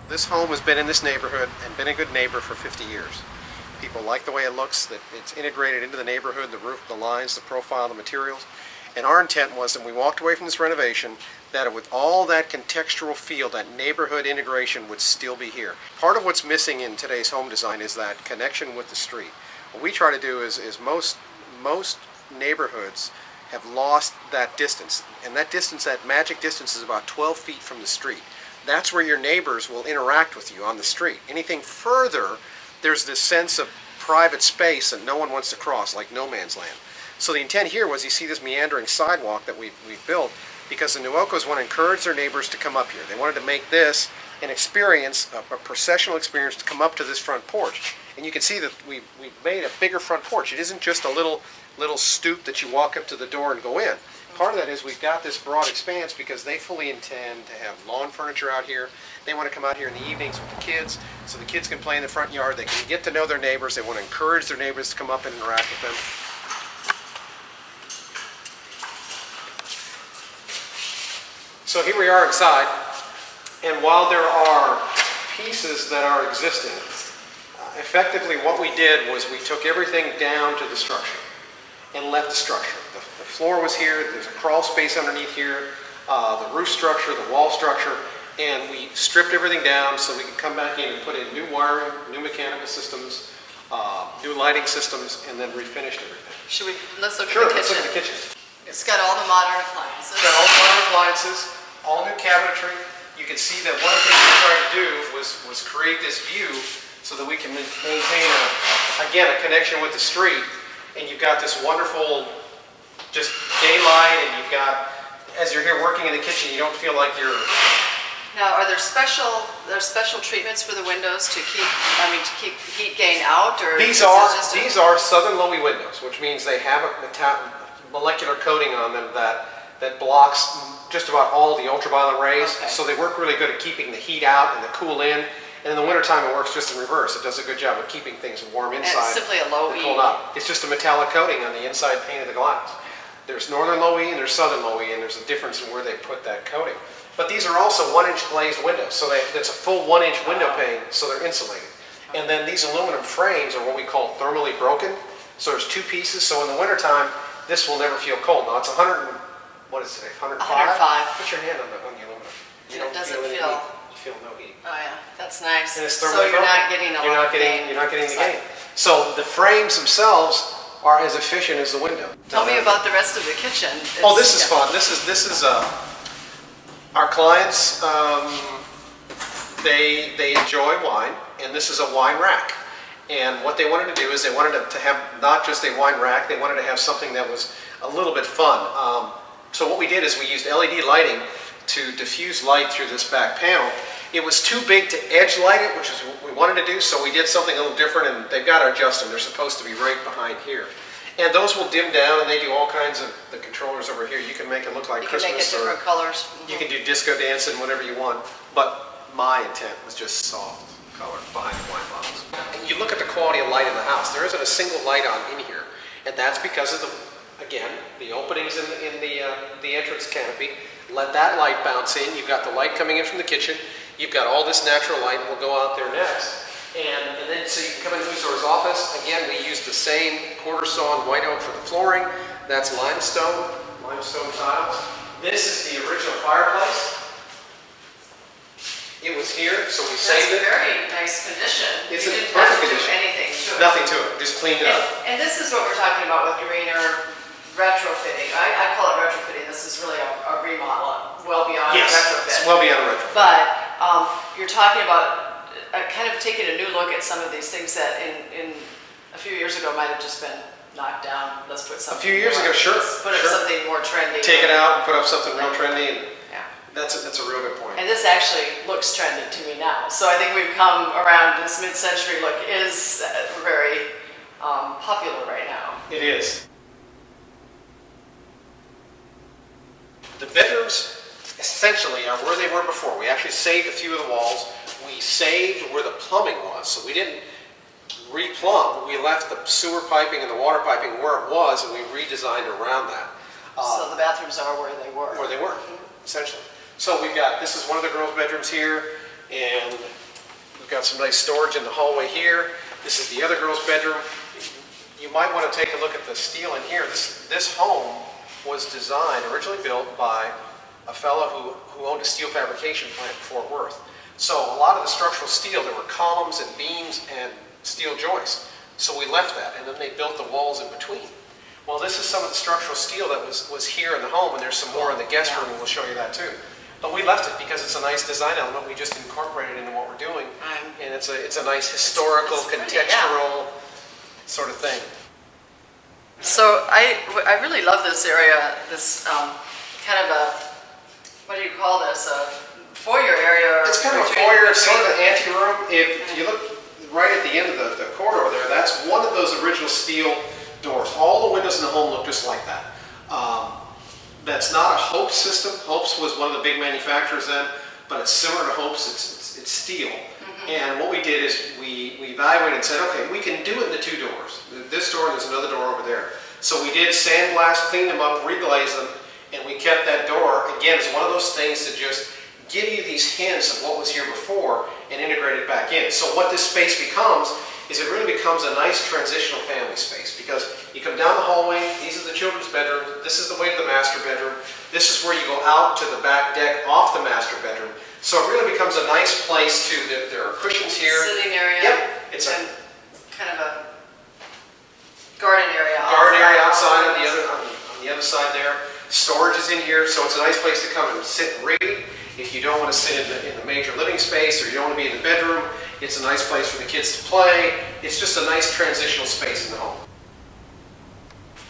This home has been in this neighborhood and been a good neighbor for 50 years. People like the way it looks, that it's integrated into the neighborhood, the roof, the lines, the profile, the materials. And our intent was that when we walked away from this renovation, that with all that contextual feel, that neighborhood integration would still be here. Part of what's missing in today's home design is that connection with the street. What we try to do is most neighborhoods have lost that distance. And that distance, that magic distance, is about 12 feet from the street. That's where your neighbors will interact with you on the street. Anything further, there's this sense of private space that no one wants to cross, like no man's land. So the intent here was, you see this meandering sidewalk that we've built, because the Nuocos want to encourage their neighbors to come up here. They wanted to make this an experience, a processional experience, to come up to this front porch. And you can see that we've made a bigger front porch. It isn't just a little stoop that you walk up to the door and go in. Part of that is we've got this broad expanse because they fully intend to have lawn furniture out here. They want to come out here in the evenings with the kids, so the kids can play in the front yard. They can get to know their neighbors. They want to encourage their neighbors to come up and interact with them. So here we are inside, and while there are pieces that are existing, effectively what we did was we took everything down to the structure and left the structure. The floor was here, there's a crawl space underneath here, the roof structure, the wall structure, and we stripped everything down so we could come back in and put in new wiring, new mechanical systems, new lighting systems, and then refinished everything. Let's look Sure, at the kitchen. let's look at the kitchen. It's got all the modern appliances. It's got all the modern appliances, all new cabinetry. You can see that one of the things we tried to do was create this view so that we can maintain, again, a connection with the street. And you've got this wonderful just daylight, and you've got, as you're here working in the kitchen, you don't feel like you're... Now, are there special treatments for the windows to keep heat gain out, or these are Southern Lowy windows, which means they have a molecular coating on them that blocks just about all the ultraviolet rays. Okay. So they work really good at keeping the heat out and the cool in. And in the wintertime, it works just in reverse. It does a good job of keeping things warm inside. And it's simply a low E. Cold out. It's just a metallic coating on the inside pane of the glass. There's northern low E and there's southern low E, and there's a difference in where they put that coating. But these are also 1-inch glazed windows, so it's a full 1-inch window pane, so they're insulated. And then these aluminum frames are what we call thermally broken. So there's two pieces, so in the wintertime, this will never feel cold. Now it's 105? 105. Put your hand on the aluminum. You don't feel any heat. You feel no heat. Oh yeah, that's nice. And it's so you're not getting a lot of gain. You're not getting the gain. So the frames themselves are as efficient as the window. Tell me about the rest of the kitchen. This is fun. This is our clients. They enjoy wine, and this is a wine rack. And what they wanted to do is they wanted to have not just a wine rack. They wanted to have something that was a little bit fun. So what we did is we used LED lighting to diffuse light through this back panel. It was too big to edge light it, which is what we wanted to do, so we did something a little different, and they've got to adjust them. They're supposed to be right behind here. And those will dim down, and they do all kinds of the controllers over here. You can make it look like Christmas. You can make it different colors. You can do disco dancing, whatever you want. But my intent was just soft color behind the wine bottles. And you look at the quality of light in the house. There isn't a single light on in here, and that's because of the openings in the entrance canopy. Let that light bounce in. You've got the light coming in from the kitchen. You've got all this natural light, and we'll go out there next. And then so you can come into Usor's office. Again, we use the same quarter sawn white oak for the flooring. That's limestone tiles. This is the original fireplace. It was here, so we saved it. It's very nice condition. It's in perfect condition. Anything to it. Nothing to it. Just cleaned it up. And this is what we're talking about with greener retrofitting. I call it retrofitting. This is really a remodel, well beyond a retrofit. It's well beyond a retrofit. But you're talking about kind of taking a new look at some of these things that in a few years ago might have just been knocked down. Let's put something. A few years ago, sure. Let's put up something more trendy. Take it out and put up something real trendy. And yeah. That's a real good point. And this actually looks trendy to me now. So I think we've come around. This mid-century look is very popular right now. It is. The bedrooms essentially are where they were before. We actually saved a few of the walls. We saved where the plumbing was, so we didn't re-plumb. We left the sewer piping and the water piping where it was, and we redesigned around that. So the bathrooms are where they were. Where they were, essentially. So we've got, this is one of the girls' bedrooms here. And we've got some nice storage in the hallway here. This is the other girl's bedroom. You might want to take a look at the steel in here. This home was designed, originally built by a fellow who owned a steel fabrication plant in Fort Worth. So a lot of the structural steel, there were columns and beams and steel joists. So we left that, and then they built the walls in between. Well, this is some of the structural steel that was here in the home, and there's some more in the guest room, and we'll show you that too. But we left it because it's a nice design element. We just incorporated it into what we're doing, and it's a nice historical, contextual sort of thing. So I really love this area, this kind of a, what do you call this, a foyer area? It's kind of a foyer, sort of an anteroom. If you look right at the end of the corridor there, that's one of those original steel doors. All the windows in the home look just like that. That's not a Hope system. Hope's was one of the big manufacturers then, but it's similar to Hope's. It's steel. And what we did is we evaluated and said, okay, we can do it in the two doors. This door and there's another door over there. So we did sandblast, cleaned them up, reglazed them, and we kept that door. Again, it's one of those things to just give you these hints of what was here before and integrate it back in. So what this space becomes is it really becomes a nice transitional family space, because you come down the hallway, these are the children's bedroom, this is the way to the master bedroom, this is where you go out to the back deck off the master bedroom. So it really becomes a nice place to, there are cushions here. Sitting area. Yep. It's and kind of a garden area. Garden area outside on the other side there. Storage is in here, so it's a nice place to come and sit and read. If you don't want to sit in the major living space, or you don't want to be in the bedroom, it's a nice place for the kids to play. It's just a nice transitional space in the home.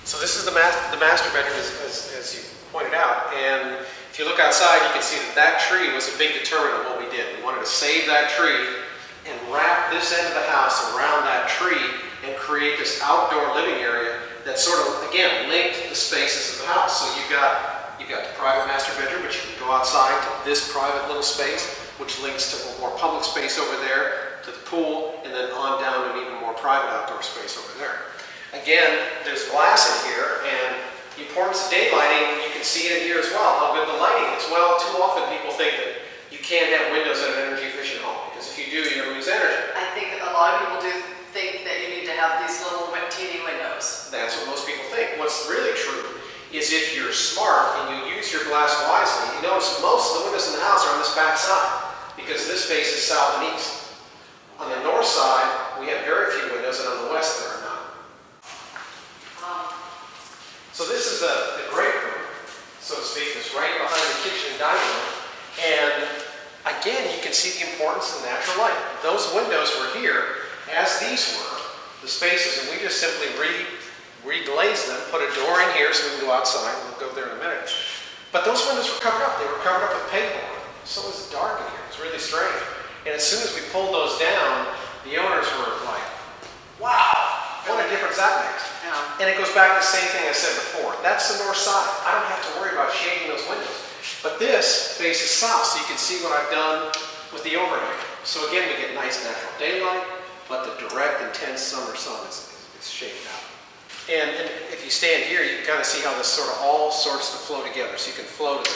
So this is the master bedroom, as you pointed out. And if you look outside, you can see that tree was a big determinant of what we did. We wanted to save that tree and wrap this end of the house around that tree and create this outdoor living area that sort of, again, linked the spaces of the house. So you've got the private master bedroom, but you can go outside to this private little space, which links to a more public space over there, to the pool, and then on down to an even more private outdoor space over there. Again, there's glass in here, and the importance of daylighting, you can see it in here as well, how good the lighting is. Well, too often people think that you can't have windows in an energy efficient home, because if you do, you're going to lose energy. I think a lot of people do think that you need to have these little teeny windows. That's what most people think. What's really true is if you're smart and you use your glass wisely, you notice most of the windows in the house are on this back side, because this faces south and east. On the north side, we have very few windows, and on the west there are none. So this is the great room, so to speak, that's right behind the kitchen and dining room. And again, you can see the importance of natural light. Those windows were here, as these were, the spaces, and we just simply reglaze them, put a door in here so we can go outside, and we'll go there in a minute. But those windows were covered up. They were covered up with pegboard, so it was dark in here. It was really strange. And as soon as we pulled those down, the owners were like, wow, what a difference that makes. Yeah. And it goes back to the same thing I said before. That's the north side. I don't have to worry about shading those windows. But this faces south, so you can see what I've done with the overhang. So again, we get nice natural daylight, but the direct, intense summer sun is shaded out. And if you stand here, you can kind of see how this sort of all starts to flow together. So you can flow to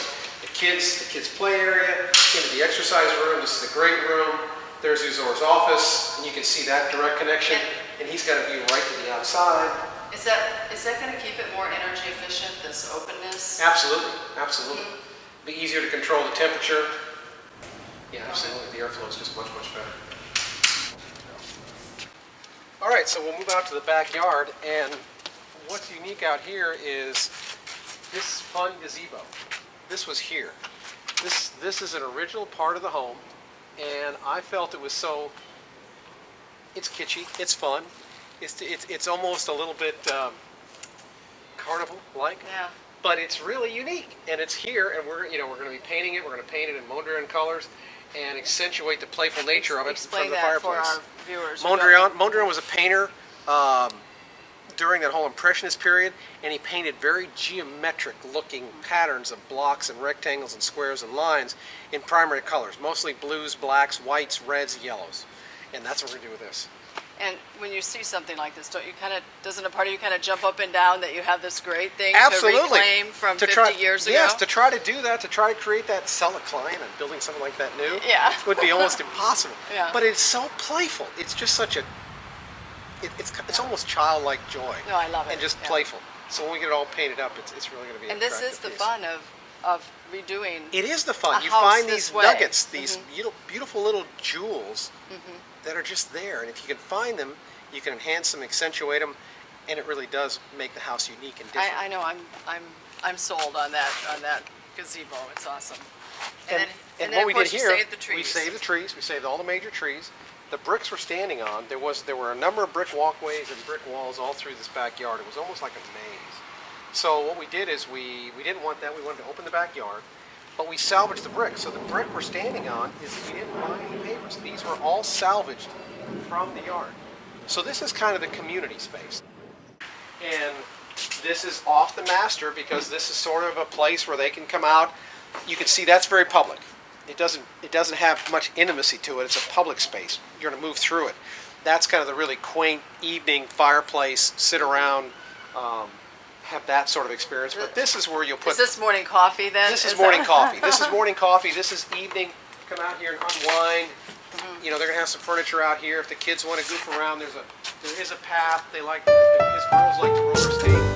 the kids' play area, into the exercise room. This is the great room. There's Uzor's office, and you can see that direct connection. And he's got a view right to the outside. Is that going to keep it more energy efficient, this openness? Absolutely, absolutely. Be easier to control the temperature. Yeah, absolutely. The airflow is just much, much better. All right, so we'll move out to the backyard, and what's unique out here is this fun gazebo. This was here. This is an original part of the home, and I felt it was so, it's kitschy, it's fun, it's almost a little bit carnival-like. Yeah. But it's really unique, and it's here, and we're going to be painting it. We're going to paint it in Mondrian colors and accentuate the playful nature of it from the fireplace. For our viewers. Mondrian was a painter during that whole Impressionist period, and he painted very geometric-looking patterns of blocks and rectangles and squares and lines in primary colors, mostly blues, blacks, whites, reds, yellows, and that's what we're going to do with this. And when you see something like this, don't you kind of, doesn't a part of you kind of jump up and down that you have this great thing Absolutely. to reclaim from 50 years ago? Yes, to try to do that, to try to create that, sell a client and building something like that new, Yeah. would be almost impossible. Yeah. But it's so playful. It's just such a, it's almost childlike joy. No, I love it. And just Yeah. playful. So when we get it all painted up, it's really going to be an And this is attractive the piece. fun of redoing. It is the fun. a You house find this these way. nuggets, these beautiful little jewels that are just there. And if you can find them, you can enhance them, accentuate them, and it really does make the house unique and different. I know. I'm sold on that gazebo. It's awesome. And then, what of we course, did you here, saved the trees. we saved the trees. We saved all the major trees. The bricks we're standing on, there were a number of brick walkways and brick walls all through this backyard. It was almost like a maze. So what we did is we didn't want that. We wanted to open the backyard, but we salvaged the brick. So the brick we're standing on is, we didn't buy any papers. These were all salvaged from the yard. So this is kind of the community space. And this is off the master because this is sort of a place where they can come out. You can see that's very public. It doesn't have much intimacy to it. It's a public space. You're going to move through it. That's kind of the really quaint evening fireplace, sit around, have that sort of experience. But this is where you'll put... Is this morning coffee then? This is morning coffee. This is morning coffee. This is evening. Come out here and unwind. You know, they're going to have some furniture out here. If the kids want to goof around, there is a path. His girls like to roller skate.